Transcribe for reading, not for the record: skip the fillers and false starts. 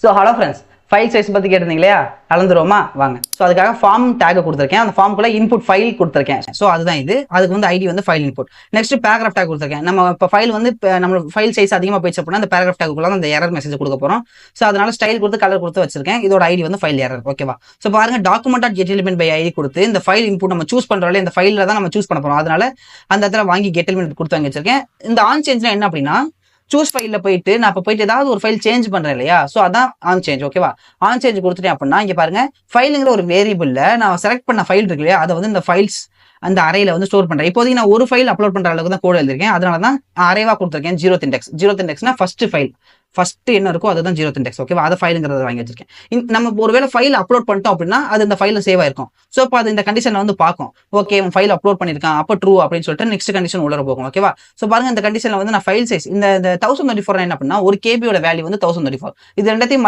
So hello friends, file size பற்றி கேட்டிருந்தீங்க இல்லையா, கலந்துருவோமா வாங்க. ஸோ அதுக்காக ஃபார்ம் டேக் கொடுத்துருக்கேன். அந்த ஃபார்முக்குள்ள இன்புட் ஃபைல் கொடுத்துருக்கேன். ஸோ அதுதான் இது. அதுக்கு வந்து ஐடி வந்து file input. Next paragraph take கொடுத்துருக்கேன். நம்ம இப்போ ஃபைல் வந்து நம்ம ஃபைல் சைஸ் அதிகமாக போயிடுச்சு அப்படின்னா அந்த பேராகிராஃப் டேக்குள்ள அந்த எரர் மெசேஜ் கொடுக்க போகிறோம். ஸோ அதனால ஸ்டைல் கொடுத்து கலர் கொடுத்து வச்சிருக்கேன். இதோட ஐடி வந்து ஃபைல் எரர். ஓகேவா? ஸோ பாருங்க, document.getElement/id கொடுத்து இந்த ஃபைல் இன்புட் நம்ம சூஸ் பண்றோம்ல, இந்த ஃபைலில் தான் நம்ம சூஸ் பண்ண போறோம். அதனால அந்த இடத்துல வாங்கி getElement கொடுத்து வாங்கி வச்சிருக்கேன். இந்த ஆன் சேஞ்ச்னா என்ன அப்படின்னா, சூஸ் ஃபைல்ல போயிட்டு நான் இப்போ போயிட்டு ஏதாவது ஒரு ஃபைல் சேஞ்ச் பண்றேன் இல்லையா, ஸோ அதான் ஆன் சேஞ்ச். ஓகேவா? ஆன் சேஞ்ச் கொடுத்துட்டேன் அப்படின்னா இங்க பாருங்க, ஃபைலுங்கிற ஒரு வேரியபிள்ல நான் செலக்ட் பண்ண ஃபைல் இருக்கு இல்லையா, அதை வந்து இந்த ஃபைல்ஸ் அந்த அறையில வந்து ஸ்டோர் பண்றேன். இப்போதைக்கு நான் ஒரு ஃபைல் அப்லோட் பண்ற அளவுக்கு தான் கோட் எழுதிருக்கேன். அதனால தான் அரேவா கொடுத்துருக்கேன். Zeroth index. ஜீரோத் இண்டெக்ஸ்னா ஃபர்ஸ்ட் ஃபைல், ஃபர்ஸ்ட் என்ன இருக்கோ அதுதான் ஜீரோத் இண்டெக்ஸ். ஓகேவா? அதை ஃபைலுங்கிறத வாங்கி வச்சிருக்கேன். நம்ம ஒருவேளை ஃபைல் அப்லோட் பண்ணிட்டோம் அப்படின்னா அது இந்த ஃபைல சேவ் ஆயிருக்கும். ஸோ இப்போ அது இந்த கண்டிஷன்ல வந்து பார்க்கும். ஓகே, ஃபைல் அப்லோட் பண்ணிருக்கான், அப்போ ட்ரூ அப்படின்னு சொல்லிட்டு நெக்ஸ்ட் கண்டிஷன் உள்ள போகும். ஓகேவா? ஸோ பாருங்க, இந்த கண்டிஷன்ல வந்து நான் ஃபைல் சைஸ் இந்த 1024 என்ன அப்படின்னா ஒரு கேபியோட வேல்யூ வந்து 1024. இது ரெண்டத்தையும்